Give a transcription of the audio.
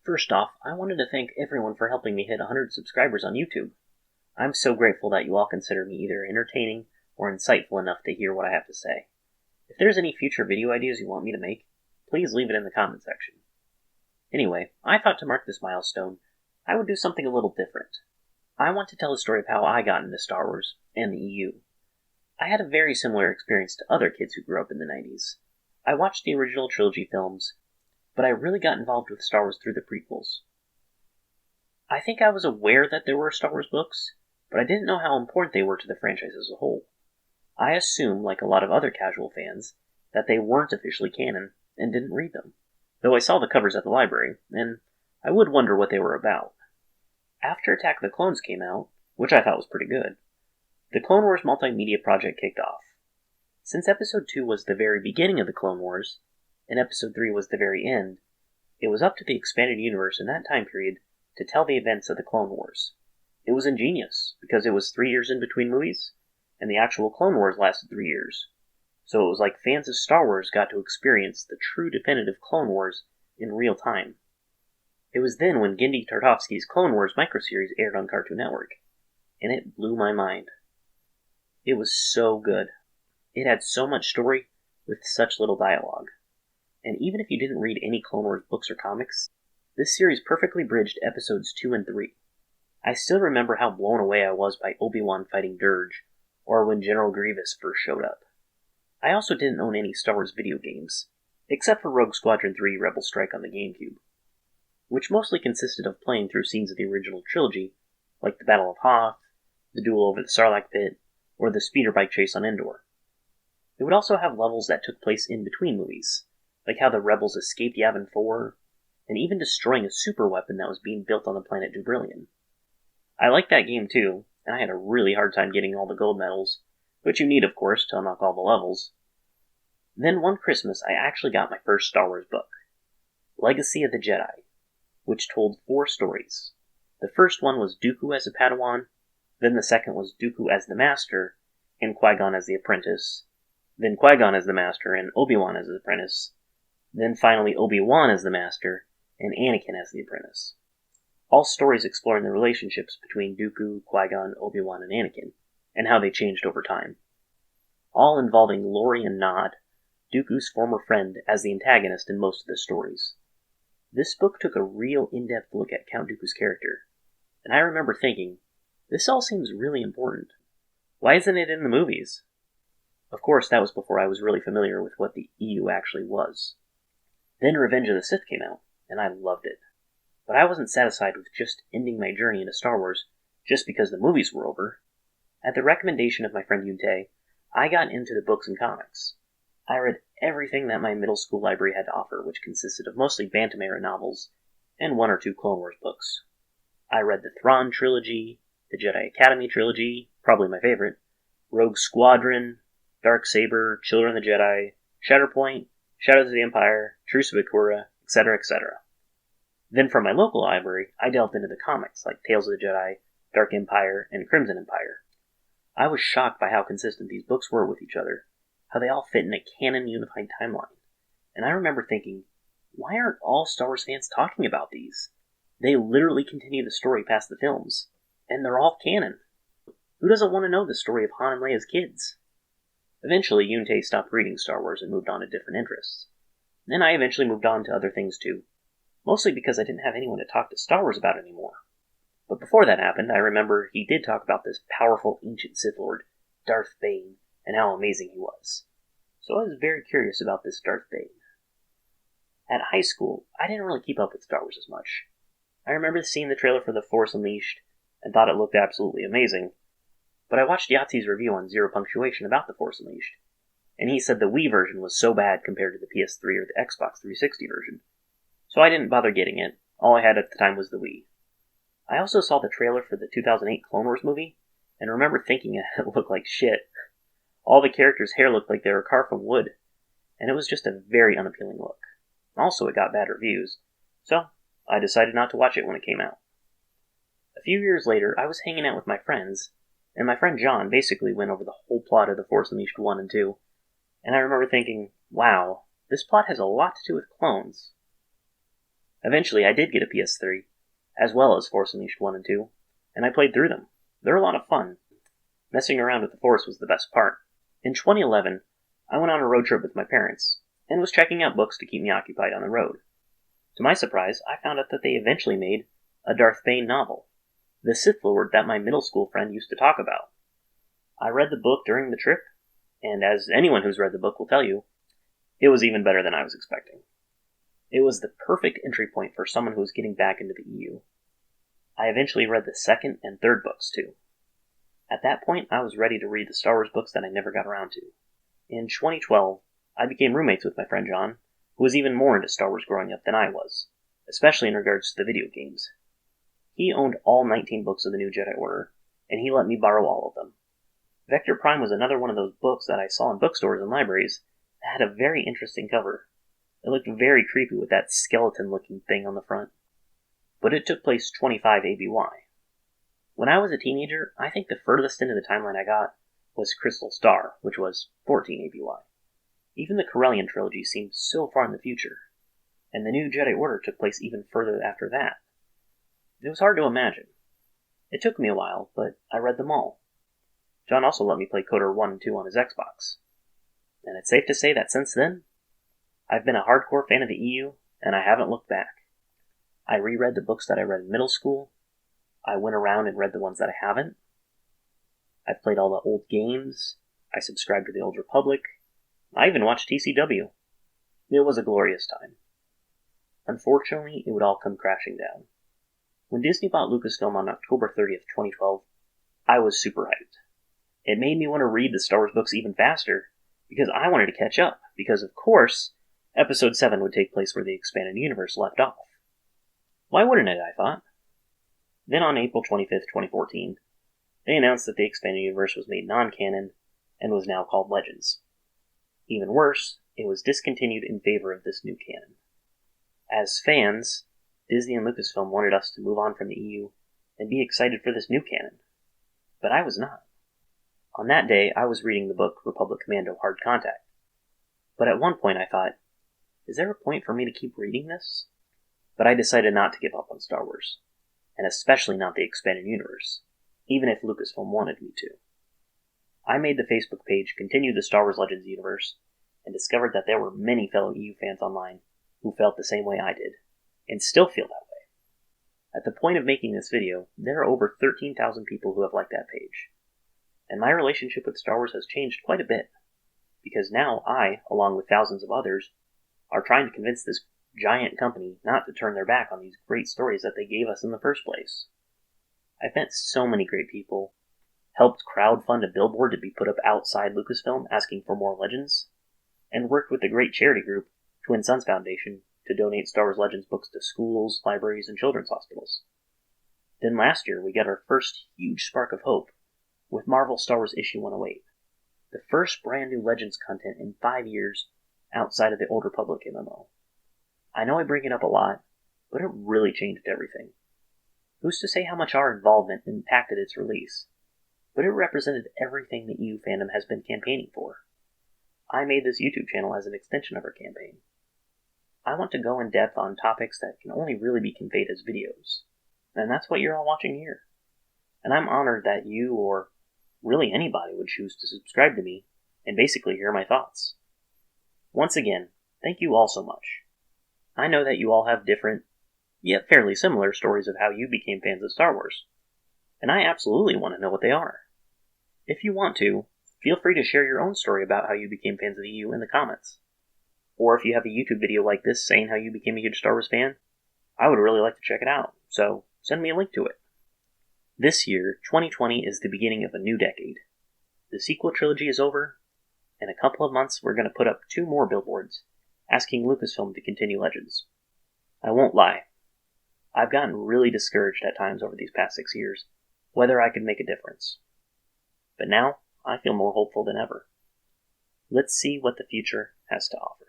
First off, I wanted to thank everyone for helping me hit 100 subscribers on YouTube. I'm so grateful that you all consider me either entertaining or insightful enough to hear what I have to say. If there's any future video ideas you want me to make, please leave it in the comment section. Anyway, I thought to mark this milestone, I would do something a little different. I want to tell the story of how I got into Star Wars and the EU. I had a very similar experience to other kids who grew up in the 90s. I watched the original trilogy films, but I really got involved with Star Wars through the prequels. I think I was aware that there were Star Wars books, but I didn't know how important they were to the franchise as a whole. I assumed, like a lot of other casual fans, that they weren't officially canon and didn't read them, though I saw the covers at the library, and I would wonder what they were about. After Attack of the Clones came out, which I thought was pretty good, the Clone Wars multimedia project kicked off. Since Episode 2 was the very beginning of the Clone Wars, and Episode 3 was the very end, it was up to the expanded universe in that time period to tell the events of the Clone Wars. It was ingenious, because it was 3 years in between movies, and the actual Clone Wars lasted 3 years. So it was like fans of Star Wars got to experience the true definitive Clone Wars in real time. It was then when Genndy Tartakovsky's Clone Wars microseries aired on Cartoon Network, and it blew my mind. It was so good. It had so much story with such little dialogue. And even if you didn't read any Clone Wars books or comics, this series perfectly bridged episodes 2 and 3. I still remember how blown away I was by Obi-Wan fighting Dirge, or when General Grievous first showed up. I also didn't own any Star Wars video games, except for Rogue Squadron 3 Rebel Strike on the GameCube, which mostly consisted of playing through scenes of the original trilogy, like the Battle of Hoth, the duel over the Sarlacc pit, or the speeder bike chase on Endor. It would also have levels that took place in between movies, like how the rebels escaped Yavin 4, and even destroying a super weapon that was being built on the planet Dubrillion. I liked that game too, and I had a really hard time getting all the gold medals, which you need, of course, to unlock all the levels. Then one Christmas, I actually got my first Star Wars book, Legacy of the Jedi, which told 4 stories. The first one was Dooku as a Padawan, then the second was Dooku as the Master, and Qui-Gon as the Apprentice, then Qui-Gon as the Master and Obi-Wan as the Apprentice, then finally Obi-Wan as the Master, and Anakin as the Apprentice. All stories exploring the relationships between Dooku, Qui-Gon, Obi-Wan, and Anakin, and how they changed over time. All involving Lorian Nod, Dooku's former friend, as the antagonist in most of the stories. This book took a real in-depth look at Count Dooku's character, and I remember thinking, this all seems really important. Why isn't it in the movies? Of course, that was before I was really familiar with what the EU actually was. Then Revenge of the Sith came out, and I loved it. But I wasn't satisfied with just ending my journey into Star Wars just because the movies were over. At the recommendation of my friend Yuntae, I got into the books and comics. I read everything that my middle school library had to offer, which consisted of mostly Bantam-era novels and 1 or 2 Clone Wars books. I read the Thrawn trilogy, the Jedi Academy trilogy, probably my favorite, Rogue Squadron, Darksaber, Children of the Jedi, Shatterpoint, Shadows of the Empire, Truce of Bakura, etc., etc. Then from my local library, I delved into the comics like Tales of the Jedi, Dark Empire, and Crimson Empire. I was shocked by how consistent these books were with each other, how they all fit in a canon unified timeline. And I remember thinking, why aren't all Star Wars fans talking about these? They literally continue the story past the films, and they're all canon. Who doesn't want to know the story of Han and Leia's kids? Eventually, Yuntae stopped reading Star Wars and moved on to different interests. Then I eventually moved on to other things too, mostly because I didn't have anyone to talk to Star Wars about anymore. But before that happened, I remember he did talk about this powerful ancient Sith Lord, Darth Bane, and how amazing he was. So I was very curious about this Darth Bane. At high school, I didn't really keep up with Star Wars as much. I remember seeing the trailer for The Force Unleashed and thought it looked absolutely amazing, but I watched Yahtzee's review on Zero Punctuation about The Force Unleashed, and he said the Wii version was so bad compared to the PS3 or the Xbox 360 version. So I didn't bother getting it. All I had at the time was the Wii. I also saw the trailer for the 2008 Clone Wars movie, and remember thinking it looked like shit. All the characters' hair looked like they were carved from wood, and it was just a very unappealing look. Also, it got bad reviews, so I decided not to watch it when it came out. A few years later, I was hanging out with my friends, and my friend John basically went over the whole plot of The Force Unleashed 1 and 2, and I remember thinking, wow, this plot has a lot to do with clones. Eventually, I did get a PS3, as well as Force Unleashed 1 and 2, and I played through them. They're a lot of fun. Messing around with the Force was the best part. In 2011, I went on a road trip with my parents, and was checking out books to keep me occupied on the road. To my surprise, I found out that they eventually made a Darth Bane novel, the Sith Lord that my middle school friend used to talk about. I read the book during the trip, and as anyone who's read the book will tell you, it was even better than I was expecting. It was the perfect entry point for someone who was getting back into the EU. I eventually read the second and third books, too. At that point, I was ready to read the Star Wars books that I never got around to. In 2012, I became roommates with my friend John, who was even more into Star Wars growing up than I was, especially in regards to the video games. He owned all 19 books of the New Jedi Order, and he let me borrow all of them. Vector Prime was another one of those books that I saw in bookstores and libraries that had a very interesting cover. It looked very creepy with that skeleton-looking thing on the front. But it took place 25 ABY. When I was a teenager, I think the furthest into the timeline I got was Crystal Star, which was 14 ABY. Even the Corellian trilogy seemed so far in the future, and the New Jedi Order took place even further after that. It was hard to imagine. It took me a while, but I read them all. John also let me play KOTOR 1 and 2 on his Xbox. And it's safe to say that since then, I've been a hardcore fan of the EU, and I haven't looked back. I reread the books that I read in middle school. I went around and read the ones that I haven't. I've played all the old games. I subscribed to the Old Republic. I even watched TCW. It was a glorious time. Unfortunately, it would all come crashing down. When Disney bought Lucasfilm on October 30th, 2012, I was super hyped. It made me want to read the Star Wars books even faster, because I wanted to catch up, because of course, Episode 7 would take place where the expanded universe left off. Why wouldn't it, I thought? Then on April 25th, 2014, they announced that the expanded universe was made non-canon and was now called Legends. Even worse, it was discontinued in favor of this new canon. As fans, Disney and Lucasfilm wanted us to move on from the EU and be excited for this new canon. But I was not. On that day, I was reading the book Republic Commando Hard Contact. But at one point I thought, is there a point for me to keep reading this? But I decided not to give up on Star Wars, and especially not the expanded universe, even if Lucasfilm wanted me to. I made the Facebook page Continue the Star Wars Legends universe, and discovered that there were many fellow EU fans online who felt the same way I did, and still feel that way. At the point of making this video, there are over 13,000 people who have liked that page. And my relationship with Star Wars has changed quite a bit, because now I, along with thousands of others, are trying to convince this giant company not to turn their back on these great stories that they gave us in the first place. I've met so many great people, helped crowdfund a billboard to be put up outside Lucasfilm asking for more Legends, and worked with the great charity group, Twin Suns Foundation, to donate Star Wars Legends books to schools, libraries, and children's hospitals. Then last year, we got our first huge spark of hope with Marvel Star Wars Issue 108, the first brand new Legends content in 5 years outside of the Old Republic MMO. I know I bring it up a lot, but it really changed everything. Who's to say how much our involvement impacted its release? But it represented everything the EU fandom has been campaigning for. I made this YouTube channel as an extension of our campaign. I want to go in depth on topics that can only really be conveyed as videos, and that's what you're all watching here. And I'm honored that you, or really anybody, would choose to subscribe to me and basically hear my thoughts. Once again, thank you all so much. I know that you all have different, yet fairly similar stories of how you became fans of Star Wars, and I absolutely want to know what they are. If you want to, feel free to share your own story about how you became fans of the EU in the comments. Or if you have a YouTube video like this saying how you became a huge Star Wars fan, I would really like to check it out, so send me a link to it. This year, 2020, is the beginning of a new decade. The sequel trilogy is over. In a couple of months, we're going to put up 2 more billboards asking Lucasfilm to continue Legends. I won't lie. I've gotten really discouraged at times over these past 6 years, whether I could make a difference. But now, I feel more hopeful than ever. Let's see what the future has to offer.